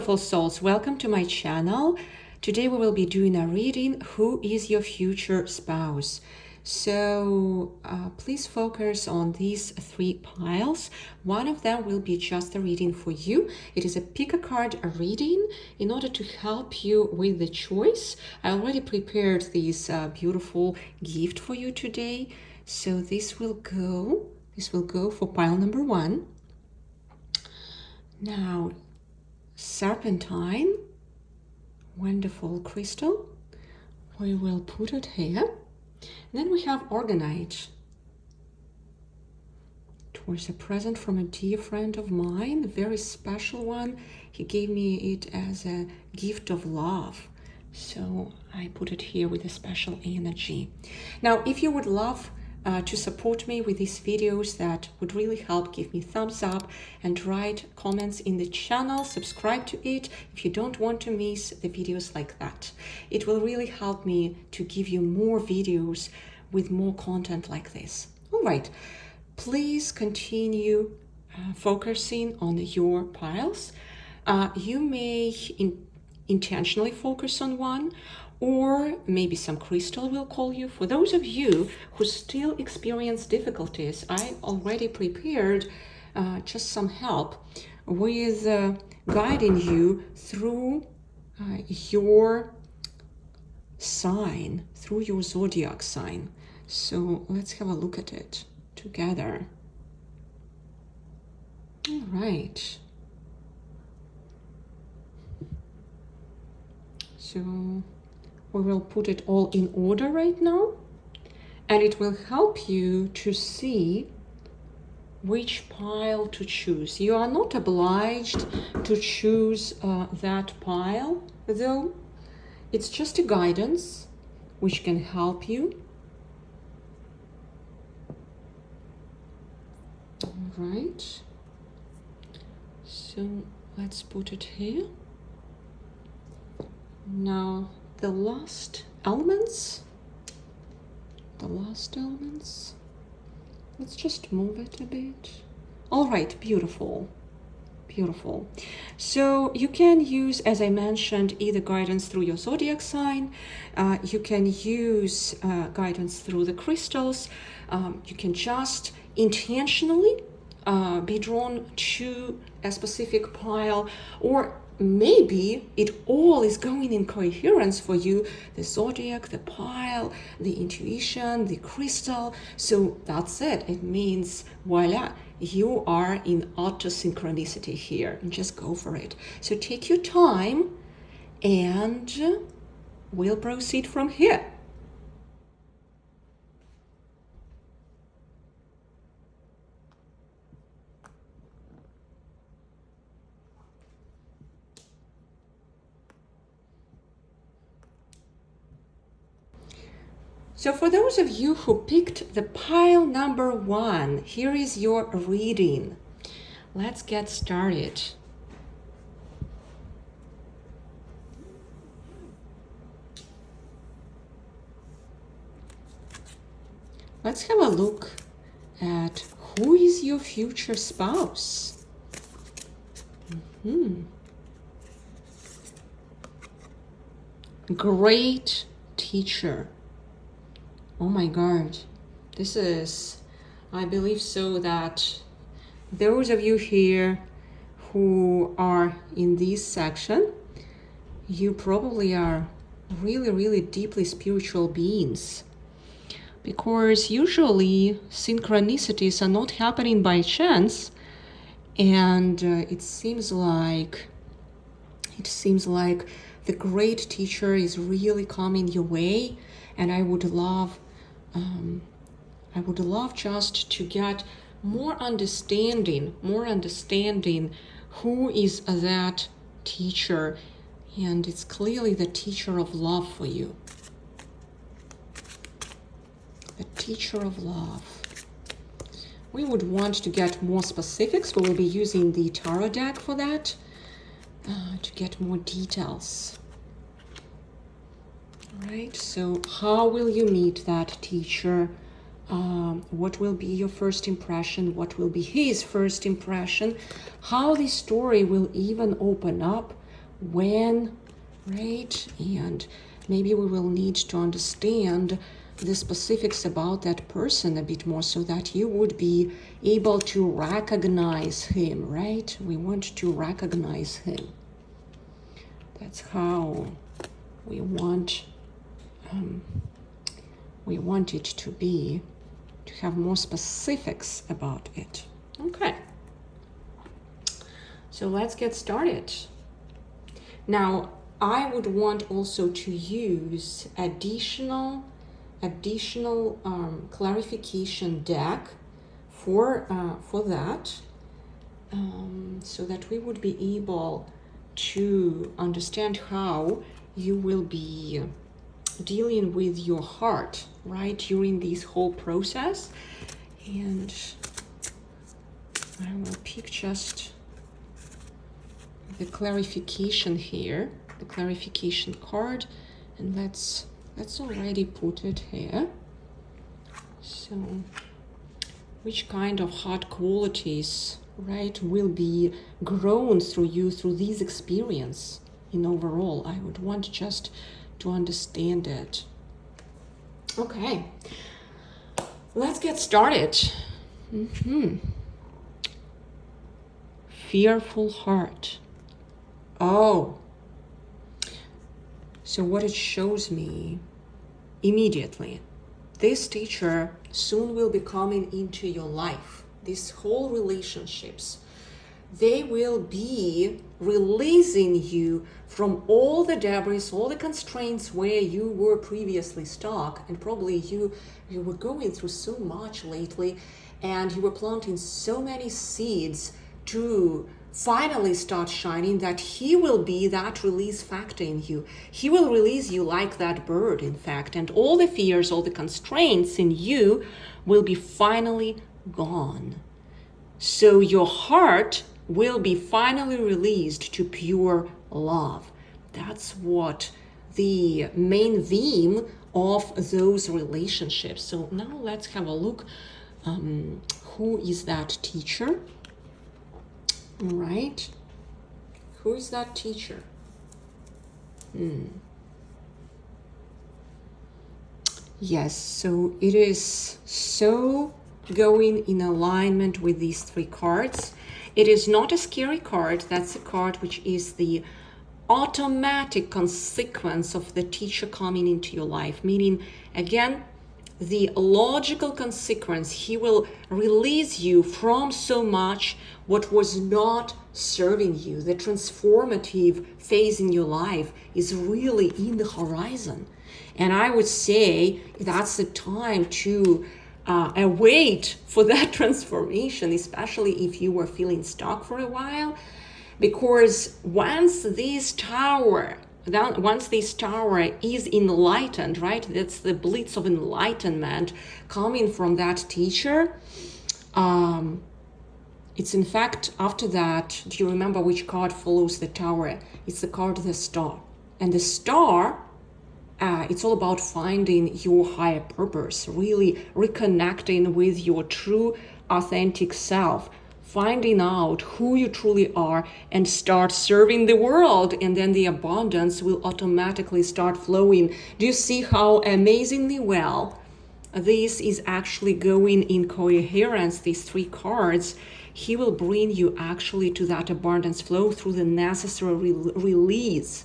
beautiful souls, welcome to my channel. Today we will be doing a reading, Who is your future spouse? So please focus on these three piles. One of them will be just a reading for you. It is a pick a card reading in order to help you with the choice. I already prepared this beautiful gift for you today. So this will go for pile number one. Now, serpentine, wonderful crystal. We will put it here. And then we have organite. It was a present from a dear friend of mine, a very special one. He gave me it as a gift of love. So I put it here with a special energy. Now, if you would love to support me with these videos, that would really help. Give me thumbs up and write comments in the channel. Subscribe to it if you don't want to miss the videos like that. It will really help me to give you more videos with more content like this. All right, please continue focusing on your piles. You may intentionally focus on one, or maybe some crystal will call you. For those of you who still experience difficulties, I already prepared just some help with guiding you through your sign, through your zodiac sign. So let's have a look at it together. All right. So we will put it all in order right now, and it will help you to see which pile to choose. You are not obliged to choose that pile, though. It's just a guidance which can help you. All right. So let's put it here. Now, the last elements, let's just move it a bit. All right, beautiful. So you can use, as I mentioned, either guidance through your zodiac sign, you can use guidance through the crystals, you can just intentionally be drawn to a specific pile, or maybe it all is going in coherence for you, the zodiac, the pile, the intuition, the crystal. So that's it. It means, voila, you are in auto synchronicity here, and just go for it. So take your time and we'll proceed from here. So for those of you who picked the pile number one, here is your reading. Let's get started. Let's have a look at who is your future spouse. Great teacher. Oh my God, this is, I believe so, that those of you here who are in this section, you probably are really deeply spiritual beings, because usually synchronicities are not happening by chance, and it seems like the great teacher is really coming your way. And I would love just to get more understanding who is that teacher. And it's clearly the teacher of love for you. The teacher of love. We would want to get more specifics. We will be using the tarot deck for that, to get more details. Right, so how will you meet that teacher? What will be your first impression? What will be his first impression? How the story will even open up when, right? And maybe we will need to understand the specifics about that person a bit more so that you would be able to recognize him, right? We want to recognize him. That's how we want it to be, to have more specifics about it. Okay. So let's get started. Now, I would want also to use additional clarification deck for that, so that we would be able to understand how you will be dealing with your heart, right, during this whole process. And I will pick just the clarification here, the clarification card, and let's already put it here. So which kind of heart qualities, right, will be grown through you through this experience in overall? I would want just to understand it. Okay, let's get started. Fearful heart. Oh, so what it shows me immediately, this teacher soon will be coming into your life. These whole relationships, they will be releasing you from all the debris, all the constraints where you were previously stuck, and probably you were going through so much lately, and you were planting so many seeds to finally start shining, that he will be that release factor in you. He will release you like that bird, in fact, and all the fears, all the constraints in you will be finally gone. So your heart will be finally released to pure love. That's what the main theme of those relationships. So now let's have a look. Who is that teacher? Right? Who is that teacher? Yes, so it is so going in alignment with these three cards. It is not a scary card. That's a card which is the automatic consequence of the teacher coming into your life. Meaning, again, the logical consequence, he will release you from so much what was not serving you. The transformative phase in your life is really in the horizon. And I would say that's the time to await for that transformation, especially if you were feeling stuck for a while. Because once this tower is enlightened, right? That's the blitz of enlightenment coming from that teacher. It's in fact, after that, do you remember which card follows the tower? It's the card, the star. And the star, it's all about finding your higher purpose, really reconnecting with your true, authentic self, finding out who you truly are, and start serving the world, and then the abundance will automatically start flowing. Do you see how amazingly well this is actually going in coherence, these three cards? He will bring you actually to that abundance flow through the necessary release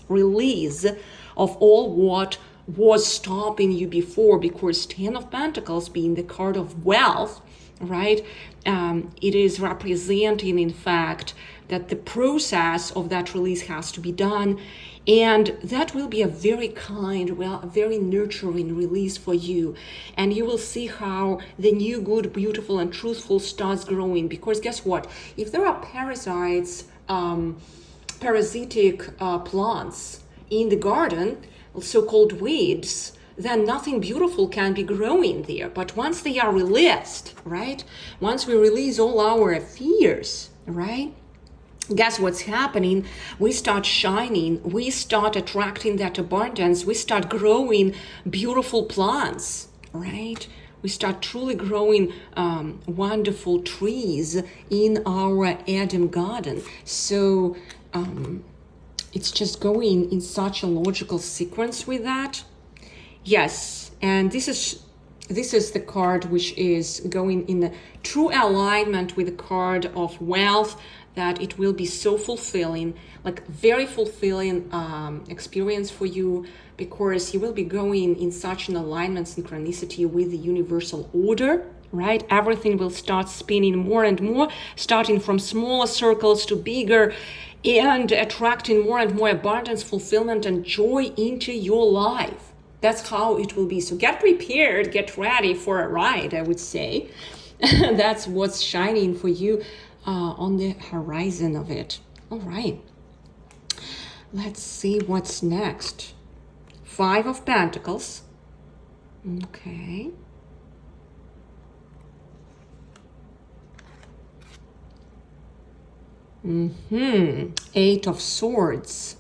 of all what was stopping you before, because 10 of Pentacles being the card of wealth, right? It is representing, in fact, that the process of that release has to be done, and that will be a very kind, well, a very nurturing release for you. And you will see how the new, good, beautiful, and truthful starts growing. Because guess what? If there are parasites, parasitic plants in the garden, so-called weeds, then nothing beautiful can be growing there. But once they are released, right? Once we release all our fears, right? Guess what's happening? We start shining, we start attracting that abundance, we start growing beautiful plants, right? We start truly growing wonderful trees in our Eden garden. So it's just going in such a logical sequence with that. Yes, and this is the card which is going in the true alignment with the card of wealth, that it will be so fulfilling, like very fulfilling experience for you, because you will be going in such an alignment, synchronicity with the universal order, right? Everything will start spinning more and more, starting from smaller circles to bigger, and attracting more and more abundance, fulfillment, and joy into your life. That's how it will be. So get prepared, get ready for a ride, I would say. That's what's shining for you on the horizon of it. All right. Let's see what's next. 5 of Pentacles. Okay. Mm-hmm. 8 of Swords.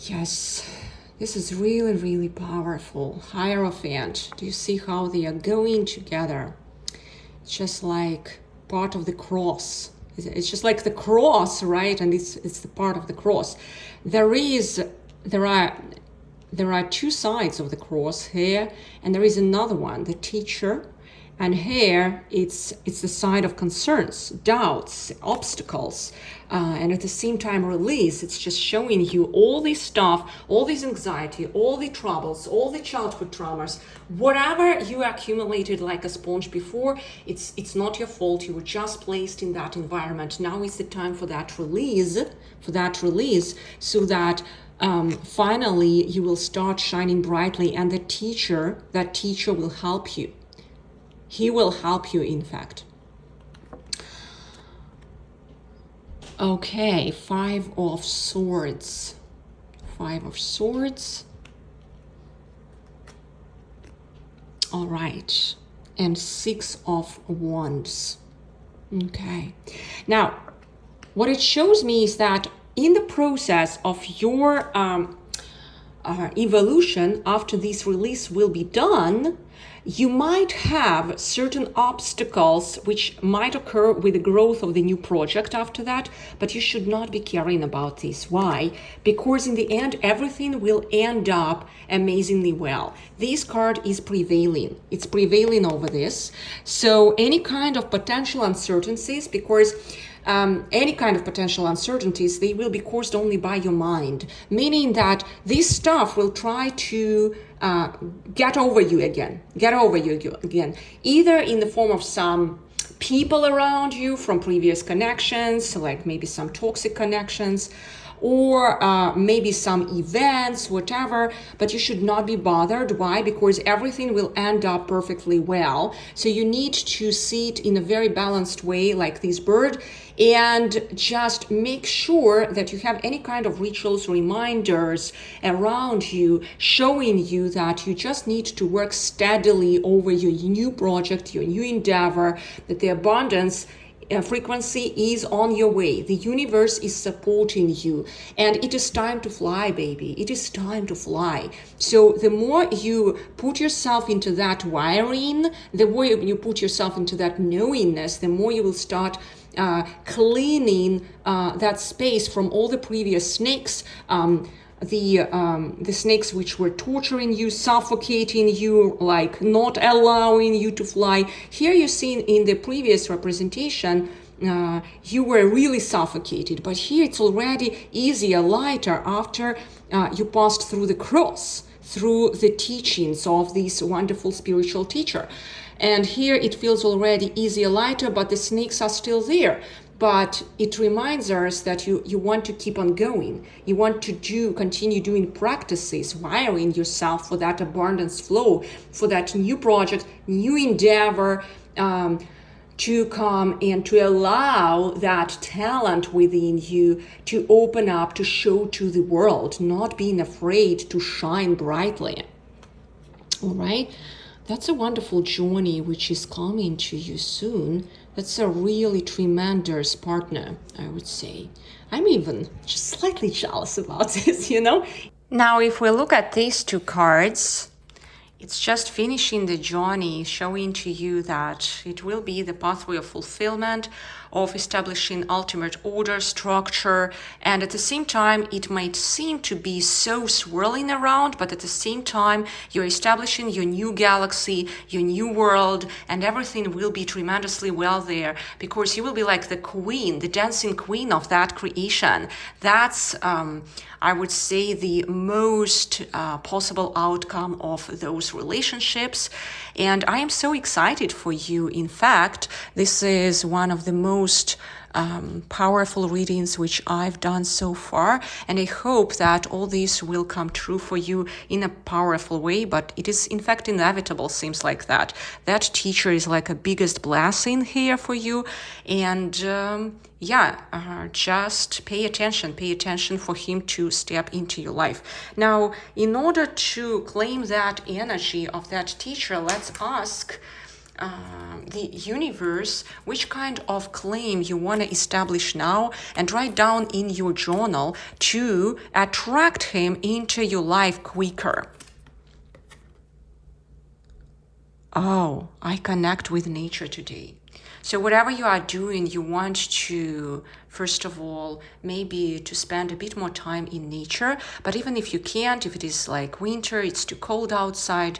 Yes, this is really, really powerful. Hierophant. Do you see how they are going together? It's just like part of the cross. It's just like the cross, right? And it's the part of the cross. There are 2 sides of the cross here, and there is another one, the teacher. And here it's the side of concerns, doubts, obstacles, and at the same time release. It's just showing you all this stuff, all this anxiety, all the troubles, all the childhood traumas, whatever you accumulated like a sponge before. It's not your fault. You were just placed in that environment. Now is the time for that release, so that finally you will start shining brightly, and that teacher will help you. He will help you, in fact. Okay, 5 of Swords. 5 of Swords. All right. And 6 of Wands. Okay. Now, what it shows me is that in the process of your evolution, after this release will be done, you might have certain obstacles which might occur with the growth of the new project after that, but you should not be caring about this. Why? Because in the end, everything will end up amazingly well. This card is prevailing. It's prevailing over this. So any kind of potential uncertainties, because any kind of potential uncertainties, they will be caused only by your mind, meaning that this stuff will try to get over you again, either in the form of some people around you from previous connections, like maybe some toxic connections, or maybe some events, whatever, but you should not be bothered. Why? Because everything will end up perfectly well. So you need to see it in a very balanced way, like this bird, and just make sure that you have any kind of rituals, reminders around you, showing you that you just need to work steadily over your new project, your new endeavor, that the abundance frequency is on your way. The universe is supporting you, and it is time to fly, baby. It is time to fly. So the more you put yourself into that wiring, the more you put yourself into that knowingness, the more you will start cleaning that space from all the previous snakes, the snakes which were torturing you, suffocating you, like not allowing you to fly. Here you see in the previous representation, you were really suffocated, but here it's already easier, lighter after you passed through the cross, through the teachings of this wonderful spiritual teacher. And here it feels already easier, lighter, but the snakes are still there. But it reminds us that you want to keep on going. You want to continue doing practices, wiring yourself for that abundance flow, for that new project, new endeavor, to come and to allow that talent within you to open up, to show to the world, not being afraid to shine brightly. All right? That's a wonderful journey which is coming to you soon. That's a really tremendous partner, I would say. I'm even just slightly jealous about this, you know? Now, if we look at these 2 cards, It's just finishing the journey, showing to you that it will be the pathway of fulfillment, of establishing ultimate order, structure, and at the same time, it might seem to be so swirling around, but at the same time, you're establishing your new galaxy, your new world, and everything will be tremendously well there, because you will be like the queen, the dancing queen of that creation. That's, I would say, the most possible outcome of those relationships. And I am so excited for you. In fact, this is one of the most powerful readings which I've done so far, and I hope that all this will come true for you in a powerful way. But it is in fact inevitable, seems like that teacher is like a biggest blessing here for you. And just pay attention for him to step into your life. Now, in order to claim that energy of that teacher, let's ask the universe which kind of claim you want to establish now, and write down in your journal to attract him into your life quicker. Oh, I connect with nature today. So whatever you are doing, you want to, first of all, maybe to spend a bit more time in nature. But even if you can't, if it is like winter, it's too cold outside,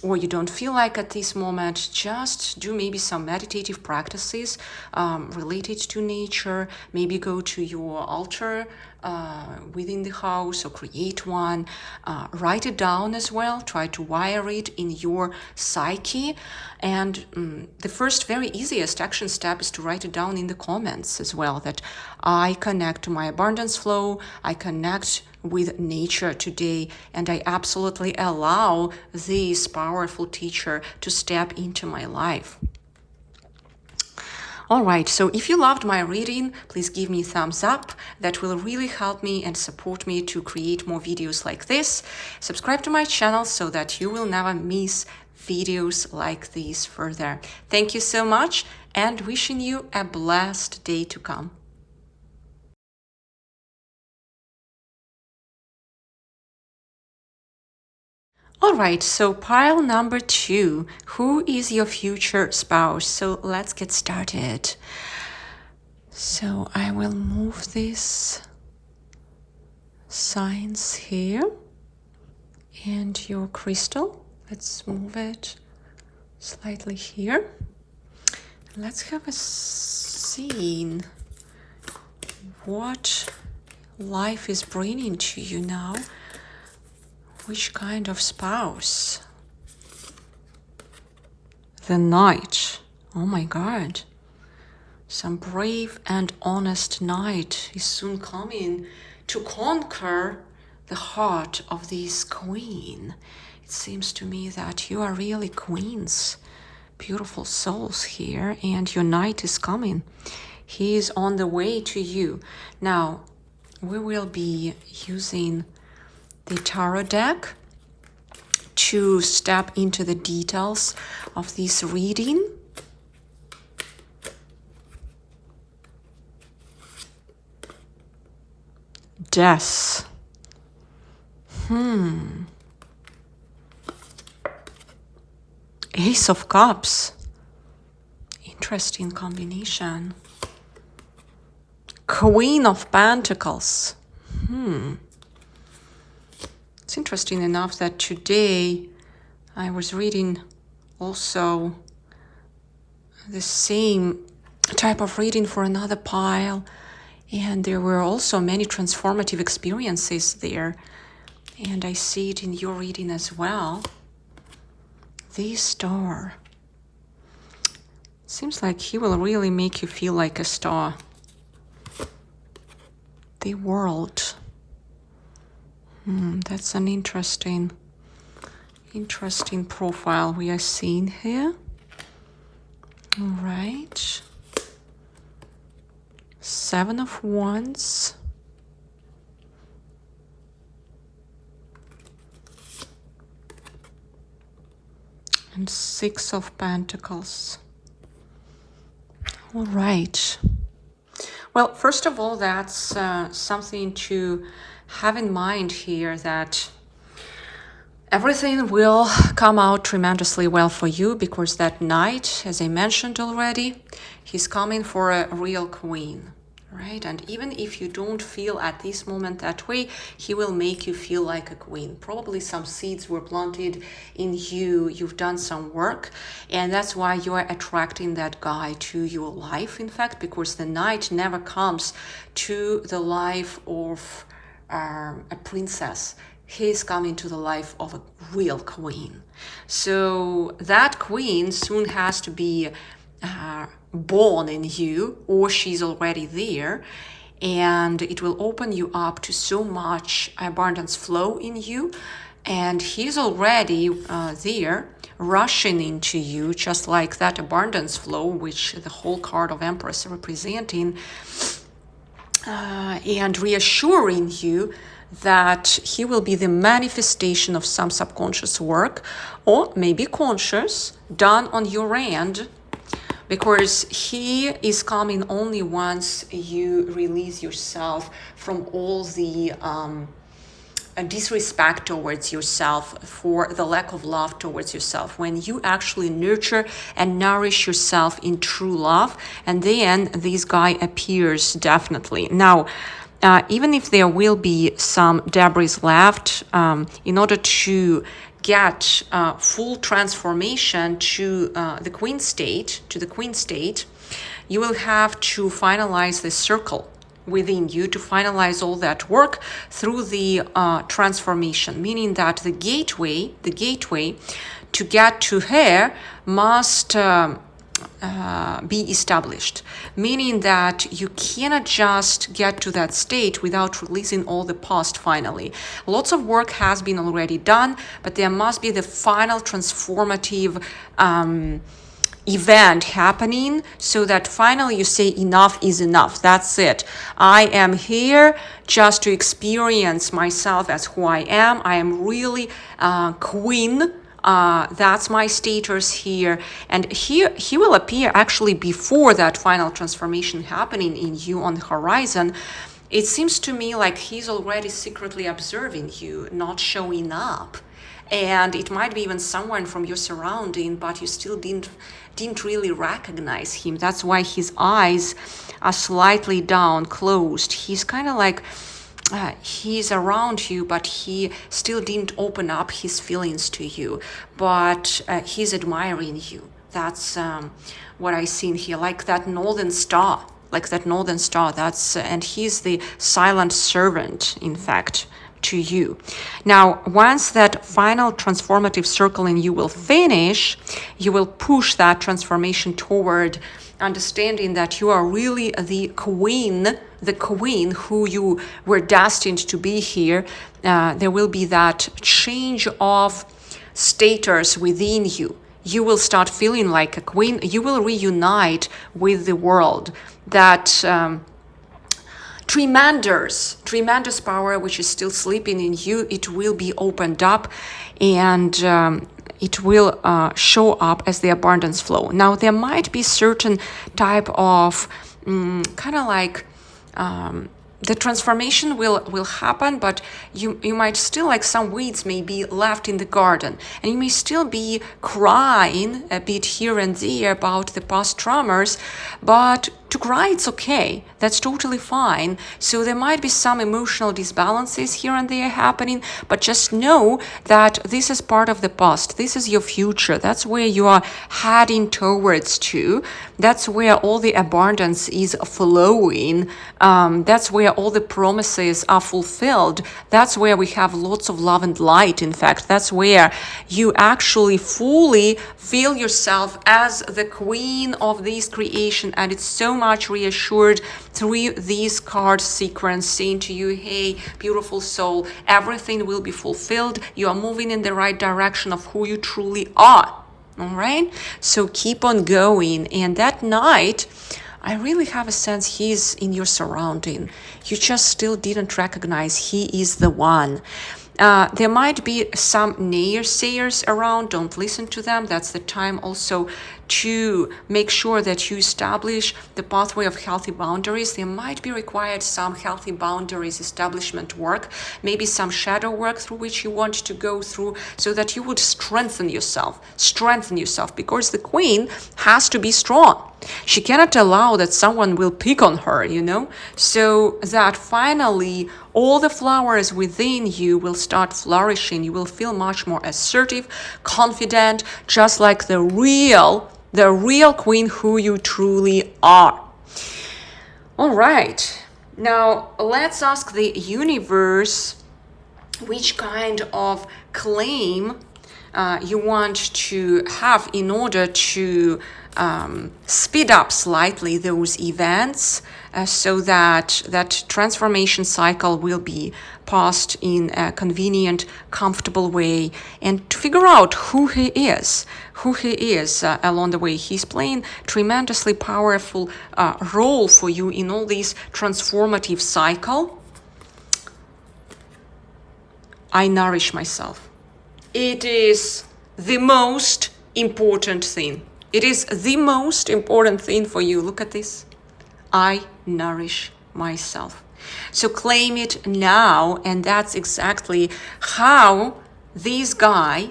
or you don't feel like at this moment, just do maybe some meditative practices related to nature. Maybe go to your altar within the house or create one. Write it down as well. Try to wire it in your psyche. And the first very easiest action step is to write it down in the comments as well, that I connect to my abundance flow, I connect with nature today, and I absolutely allow this powerful teacher to step into my life. All right, so if you loved my reading, please give me a thumbs up. That will really help me and support me to create more videos like this. Subscribe to my channel so that you will never miss videos like these further. Thank you so much, and wishing you a blessed day to come. All right, so pile number 2, who is your future spouse? So let's get started. So I will move this signs here, and your crystal, let's move it slightly here. Let's have a scene what life is bringing to you now. Which kind of spouse? The Knight. Oh my God. Some brave and honest knight is soon coming to conquer the heart of this queen. It seems to me that you are really queens, beautiful souls here, and your knight is coming. He is on the way to you. Now, we will be using the tarot deck to step into the details of this reading. Death. Ace of Cups. Interesting combination. Queen of Pentacles. It's interesting enough that today I was reading also the same type of reading for another pile, and there were also many transformative experiences there, and I see it in your reading as well. The Star. Seems like he will really make you feel like a star. The World. That's an interesting profile we are seeing here. All right. 7 of Wands. And 6 of Pentacles. All right. Well, first of all, that's something to have in mind here, that Everything will come out tremendously well for you, because that knight, as I mentioned already, he's coming for a real queen, right? And even if you don't feel at this moment that way, he will make you feel like a queen. Probably some seeds were planted in you, you've done some work, and that's why you are attracting that guy to your life, in fact, because the knight never comes to the life of a princess. He's coming to the life of a real queen. So that queen soon has to be born in you, or she's already there, and it will open you up to so much abundance flow in you. And he's already there, rushing into you, just like that abundance flow, which the whole card of Empress representing, and reassuring you that he will be the manifestation of some subconscious work, or maybe conscious, done on your end, because he is coming only once you release yourself from all the disrespect towards yourself, for the lack of love towards yourself. When you actually nurture and nourish yourself in true love, and then this guy appears definitely. Now, even if there will be some debris left, in order to get full transformation to the queen state, you will have to finalize the circle within you, to finalize all that work through the transformation, meaning that the gateway to get to her must be established, meaning that you cannot just get to that state without releasing all the past finally. Lots of work has been already done, but there must be the final transformative event happening, so that finally you say enough is enough. That's it. I am here just to experience myself as who I am. I am really queen. That's my status here. And he will appear actually before that final transformation happening in you on the horizon. It seems to me like he's already secretly observing you, not showing up. And it might be even someone from your surrounding, but you still didn't really recognize him. That's why his eyes are slightly down, closed. He's kind of like, he's around you, but he still didn't open up his feelings to you. But he's admiring you. That's what I see in here, like that northern star. That's and he's the silent servant, in fact, to you. Now, once that final transformative circle in you will finish, you will push that transformation toward understanding that you are really the queen who you were destined to be here. There will be that change of status within you. You will start feeling like a queen. You will reunite with the world. That tremendous power which is still sleeping in you, it will be opened up, and it will show up as the abundance flow. Now, there might be certain type of kind of like the transformation will happen, but you might still, like some weeds may be left in the garden, and you may still be crying a bit here and there about the past traumas, but to cry, it's okay. That's totally fine. So there might be some emotional disbalances here and there happening, but just know that this is part of the past. This is your future. That's where you are heading towards to. That's where all the abundance is flowing. That's where all the promises are fulfilled. That's where we have lots of love and light. In fact, that's where you actually fully feel yourself as the queen of this creation, and it's so much reassured through these card sequence, saying to you, hey, beautiful soul, everything will be fulfilled. You are moving in the right direction of who you truly are. All right, so keep on going. And that night, I really have a sense he's in your surrounding. You just still didn't recognize he is the one. There might be some naysayers around. Don't listen to them. That's the time also to make sure that you establish the pathway of healthy boundaries. There might be required some healthy boundaries establishment work, maybe some shadow work through which you want to go through, so that you would strengthen yourself, because the queen has to be strong. She cannot allow that someone will pick on her, so that finally all the flowers within you will start flourishing. You will feel much more assertive, confident, just like the real queen who you truly are. All right, now let's ask the universe which kind of claim you want to have in order to speed up slightly those events, so that that transformation cycle will be passed in a convenient, comfortable way, and to figure out who he is along the way. He's playing tremendously powerful role for you in all this transformative cycle. I nourish myself. It is the most important thing. It is the most important thing for you. Look at this. I nourish myself. So claim it now, and that's exactly how this guy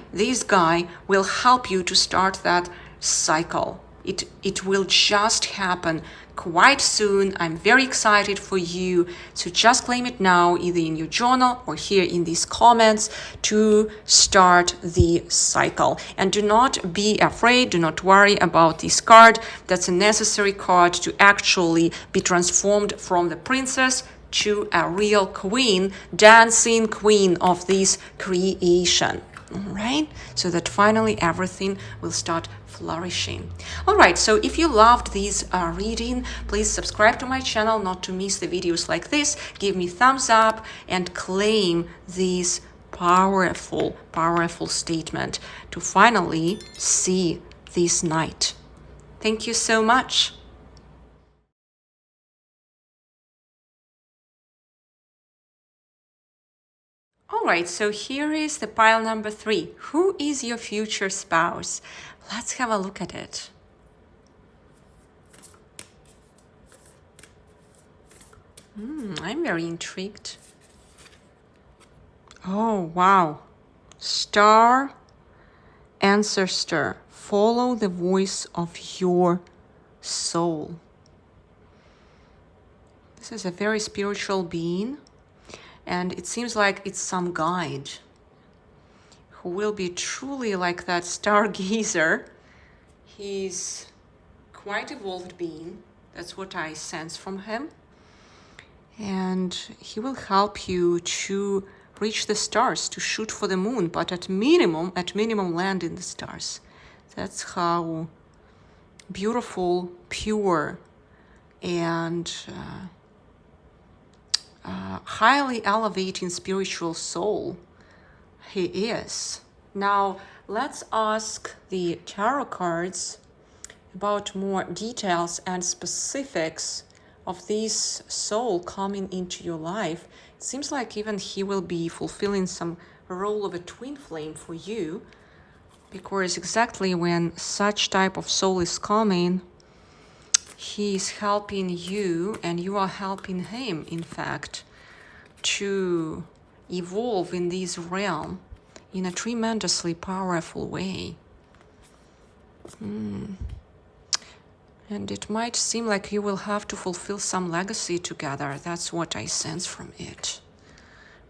will help you to start that cycle. It will just happen quite soon. I'm very excited for you. So just claim it now, either in your journal or here in these comments, to start the cycle. And do not be afraid, do not worry about this card. That's a necessary card to actually be transformed from the princess to a real queen, dancing queen of this creation. All right, so that finally everything will start flourishing. All right, so if you loved this reading, please subscribe to my channel not to miss the videos like this. Give me thumbs up and claim this powerful statement to finally see this night. Thank you so much. All right, so here is the pile number 3. Who is your future spouse? Let's have a look at it. I'm very intrigued. Oh, wow. Star ancestor, follow the voice of your soul. This is a very spiritual being. And it seems like it's some guide who will be truly like that stargazer. He's quite evolved being. That's what I sense from him. And he will help you to reach the stars, to shoot for the moon, but at minimum land in the stars. That's how beautiful, pure, and highly elevating spiritual soul he is. Now let's ask the tarot cards about more details and specifics of this soul coming into your life. It seems like even he will be fulfilling some role of a twin flame for you, because exactly when such type of soul is coming, he is helping you and you are helping him, in fact, to evolve in this realm in a tremendously powerful way. And it might seem like you will have to fulfill some legacy together. That's what I sense from it,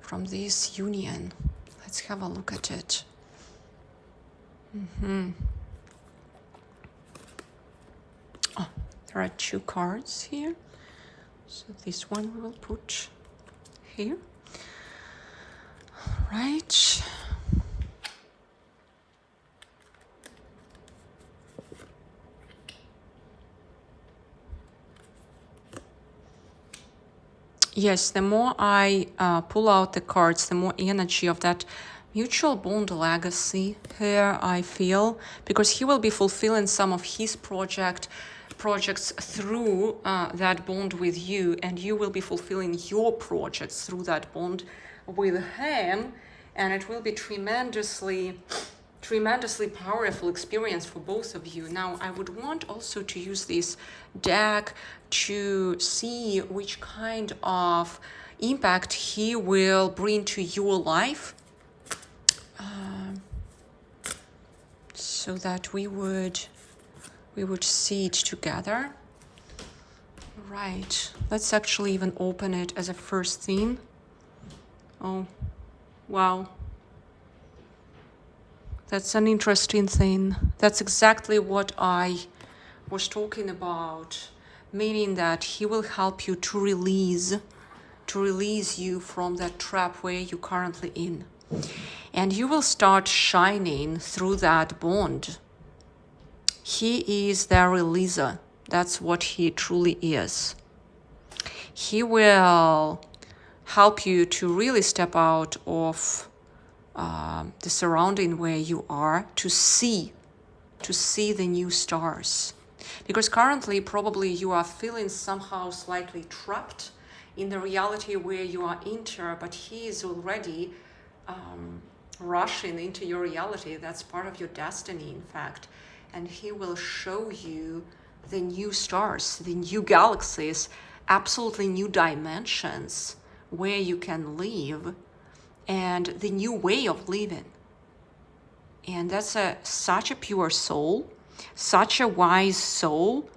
from this union. Let's have a look at it. Oh, there are 2 cards here. So this one we will put here. All right. Yes, the more I pull out the cards, the more energy of that mutual bond legacy here I feel, because he will be fulfilling some of his projects through that bond with you, and you will be fulfilling your projects through that bond with him, and it will be tremendously tremendously powerful experience for both of you. Now, I would want also to use this deck to see which kind of impact he will bring to your life, so that we would see it together. Right. Let's actually even open it as a first theme. Oh, wow. That's an interesting thing. That's exactly what I was talking about, meaning that he will help you to release you from that trap where you're currently in. And you will start shining through that bond. He is the releaser. That's what he truly is. He will help you to really step out of the surrounding where you are, to see the new stars. Because currently probably you are feeling somehow slightly trapped in the reality where you are into, but he is already rushing into your reality. That's part of your destiny, in fact. And he will show you the new stars, the new galaxies, absolutely new dimensions where you can live, and the new way of living. And that's such a pure soul, such a wise soul,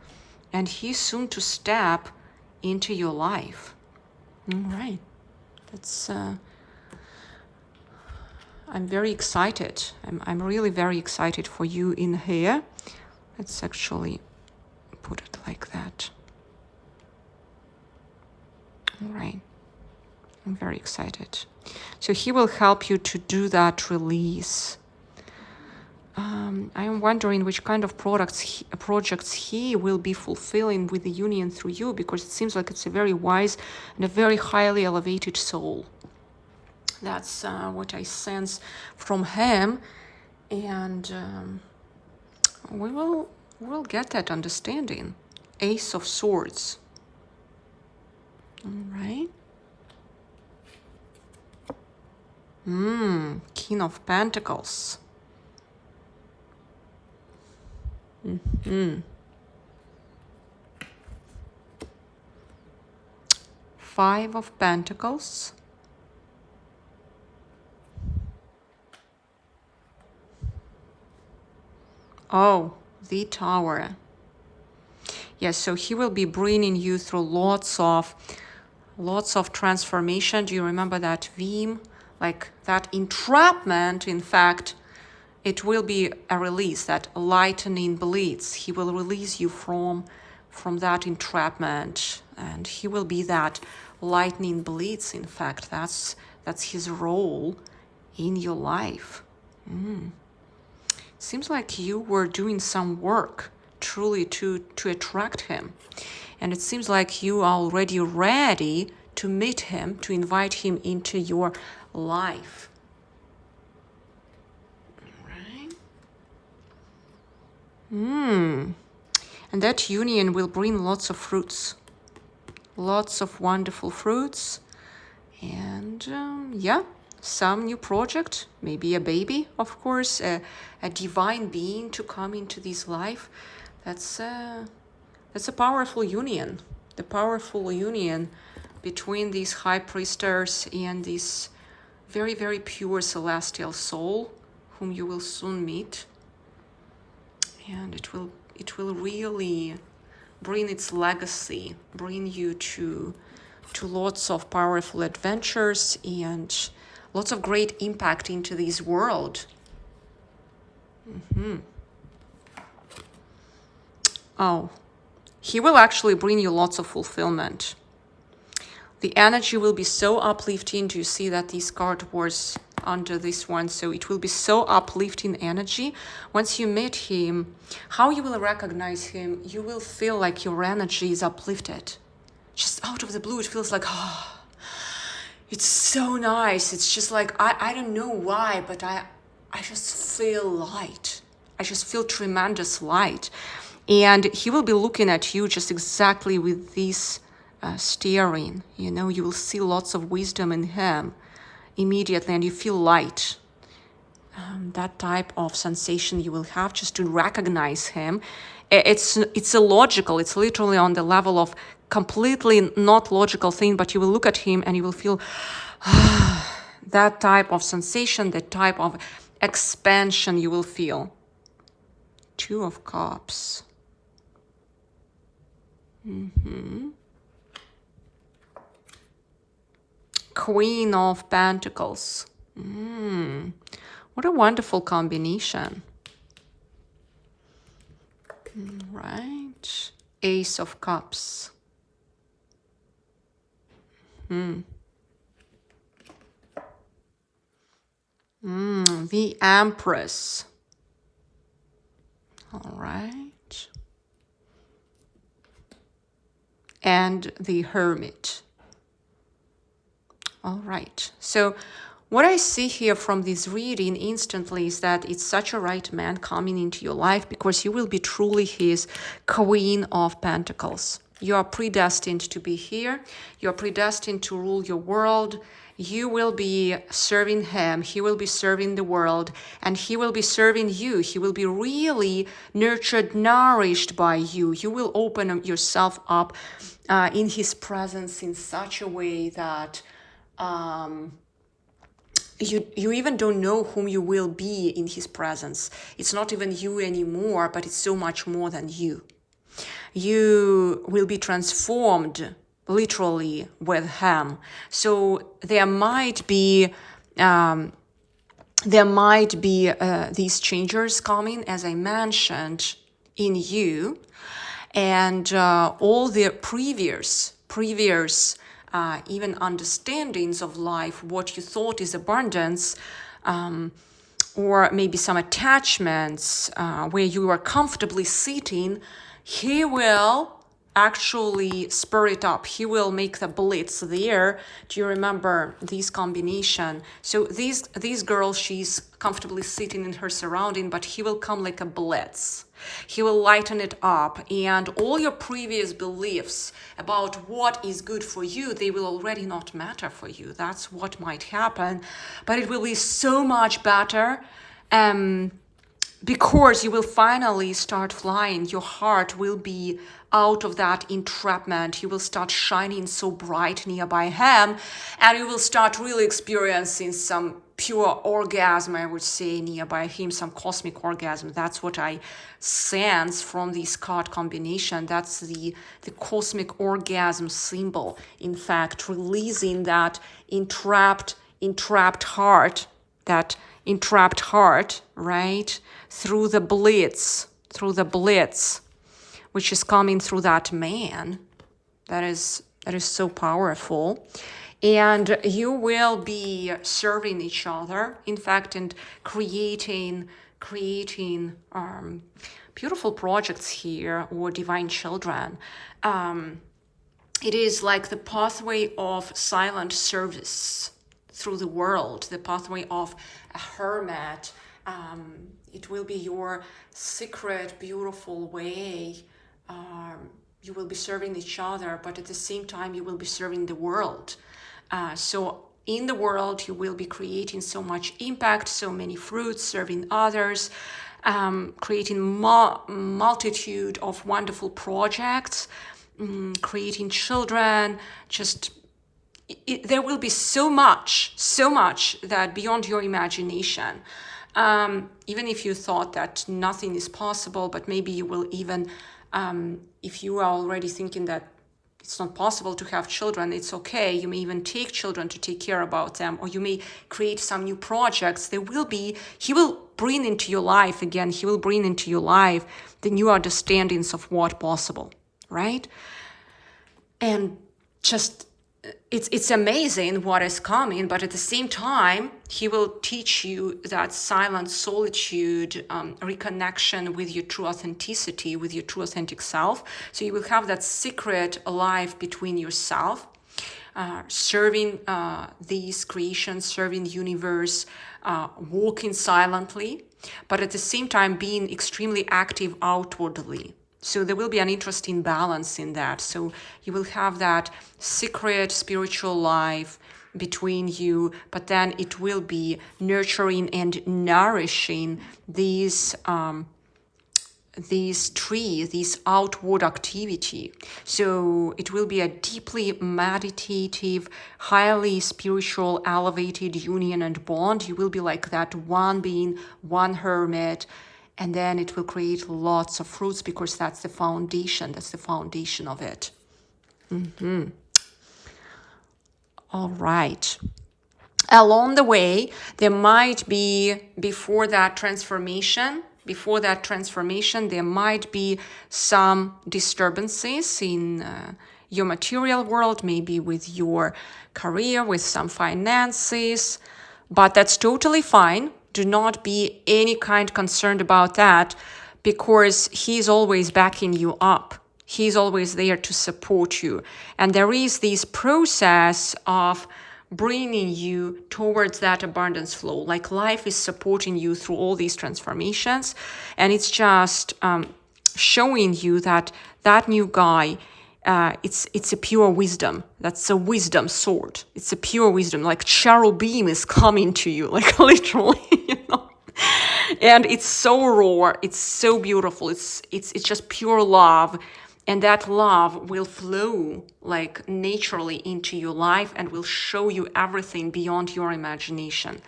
and he's soon to step into your life. All right. That's I'm very excited. I'm really very excited for you in here. Let's actually put it like that. All right. I'm very excited. So he will help you to do that release. I am wondering which kind of projects he will be fulfilling with the union through you, because it seems like it's a very wise and a very highly elevated soul. That's what I sense from him, and we'll get that understanding. Ace of Swords. All right. King of Pentacles. Five of Pentacles. Oh, the Tower. Yes, so he will be bringing you through lots of transformation. Do you remember that theme? Like that entrapment, in fact, it will be a release, that lightning blitz. He will release you from that entrapment, and he will be that lightning blitz. In fact, that's his role in your life. Seems like you were doing some work truly to attract him, and it seems like you are already ready to meet him, to invite him into your life. And that union will bring lots of fruits, lots of wonderful fruits, and yeah, some new project, maybe a baby, of course, a divine being to come into this life. That's a powerful union, the powerful union between this high priestess and this very, very pure celestial soul whom you will soon meet. And it will really bring its legacy, bring you to lots of powerful adventures and lots of great impact into this world. Oh, he will actually bring you lots of fulfillment. The energy will be so uplifting. Do you see that this card was under this one? So it will be so uplifting energy. Once you meet him, how you will recognize him, you will feel like your energy is uplifted. Just out of the blue, it feels like, oh, it's so nice. It's just like, I don't know why, but I just feel light. I just feel tremendous light. And he will be looking at you just exactly with this staring. You know, you will see lots of wisdom in him immediately, and you feel light. that type of sensation you will have just to recognize him. It's illogical. It's literally on the level of completely not logical thing, but you will look at him and you will feel that type of sensation, that type of expansion you will feel. Two of Cups. Queen of Pentacles. What a wonderful combination. Right. Ace of Cups. The Empress. All right. And the Hermit. All right. So what I see here from this reading instantly is that it's such a right man coming into your life, because you will be truly his Queen of Pentacles. You are predestined to be here. You are predestined to rule your world. You will be serving him. He will be serving the world, and he will be serving you. He will be really nurtured, nourished by you. You will open yourself up in his presence in such a way that you even don't know whom you will be in his presence. It's not even you anymore, but it's so much more than you. You will be transformed literally with him. So there might be these changes coming, as I mentioned, in you, and all the previous even understandings of life, what you thought is abundance, or maybe some attachments where you are comfortably sitting, he will actually spur it up. He will make the blitz there. Do you remember this combination? So this girl, she's comfortably sitting in her surrounding, but he will come like a blitz. He will lighten it up, and all your previous beliefs about what is good for you, they will already not matter for you. That's what might happen, but it will be so much better because you will finally start flying. Your heart will be out of that entrapment. You will start shining so bright nearby him, and you will start really experiencing some pure orgasm, I would say, nearby him, some cosmic orgasm. That's what I sense from this card combination. That's the cosmic orgasm symbol. In fact, releasing that entrapped heart, right, through the blitz, which is coming through that man. That is so powerful. And you will be serving each other, in fact, and creating beautiful projects here, or divine children. It is like the pathway of silent service through the world, the pathway of a hermit. It will be your secret, beautiful way. You will be serving each other, but at the same time, you will be serving the world. So in the world, you will be creating so much impact, so many fruits, serving others, creating multitude of wonderful projects, creating children. There will be so much that beyond your imagination. Even if you thought that nothing is possible, but maybe you will even, if you are already thinking that it's not possible to have children, it's okay. You may even take children to take care about them, or you may create some new projects. He will bring into your life again, he will bring into your life the new understandings of what possible, right? And just, it's amazing what is coming, but at the same time, he will teach you that silent solitude, reconnection with your true authenticity, with your true authentic self. So you will have that secret life between yourself, serving these creations, serving the universe, walking silently, but at the same time being extremely active outwardly. So there will be an interesting balance in that. So you will have that secret spiritual life between you, but then it will be nurturing and nourishing these trees, this outward activity. So it will be a deeply meditative, highly spiritual, elevated union and bond. You will be like that one being, one hermit, and then it will create lots of fruits because that's the foundation. That's the foundation of it. All right. Along the way, there might be, before that transformation, there might be some disturbances in your material world, maybe with your career, with some finances, but that's totally fine. Do not be any kind concerned about that, because he's always backing you up. He's always there to support you. And there is this process of bringing you towards that abundance flow. Like life is supporting you through all these transformations, and it's just showing you that that new guy, it's a pure wisdom. That's a wisdom sword. It's a pure wisdom. Like cherubim is coming to you, like literally, you know. And it's so raw. It's so beautiful. It's just pure love. And that love will flow like naturally into your life and will show you everything beyond your imagination.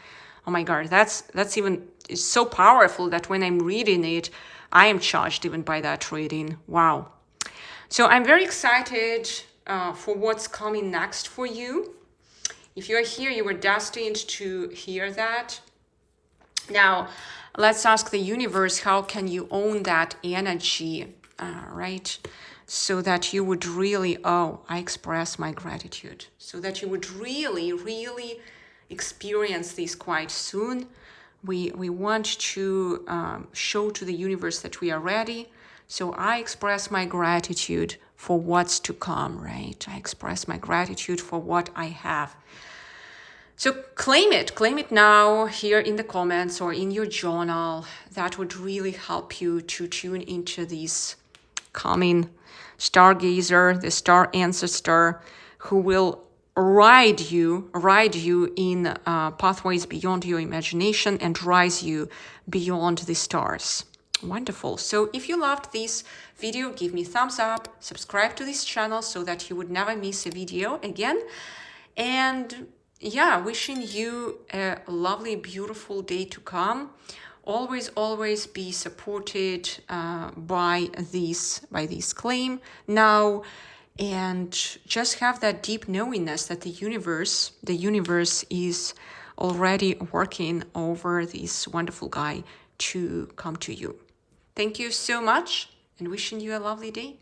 Oh my God, that's even, it's so powerful that when I'm reading it, I am charged even by that reading. Wow. So I'm very excited for what's coming next for you. If you're here, you were destined to hear that. Now, let's ask the universe, how can you own that energy? Right? So that you would really, I express my gratitude. So that you would really, really experience this quite soon. We want to show to the universe that we are ready. So I express my gratitude for what's to come, right? I express my gratitude for what I have. So claim it now here in the comments or in your journal. That would really help you to tune into these coming stargazer, the star ancestor, who will ride you in pathways beyond your imagination and rise you beyond the stars. Wonderful. So if you loved this video, give me a thumbs up, subscribe to this channel so that you would never miss a video again. And yeah, wishing you a lovely, beautiful day to come. Always be supported by this claim now, and just have that deep knowingness that the universe is already working over this wonderful guy to come to you. Thank you so much, and wishing you a lovely day.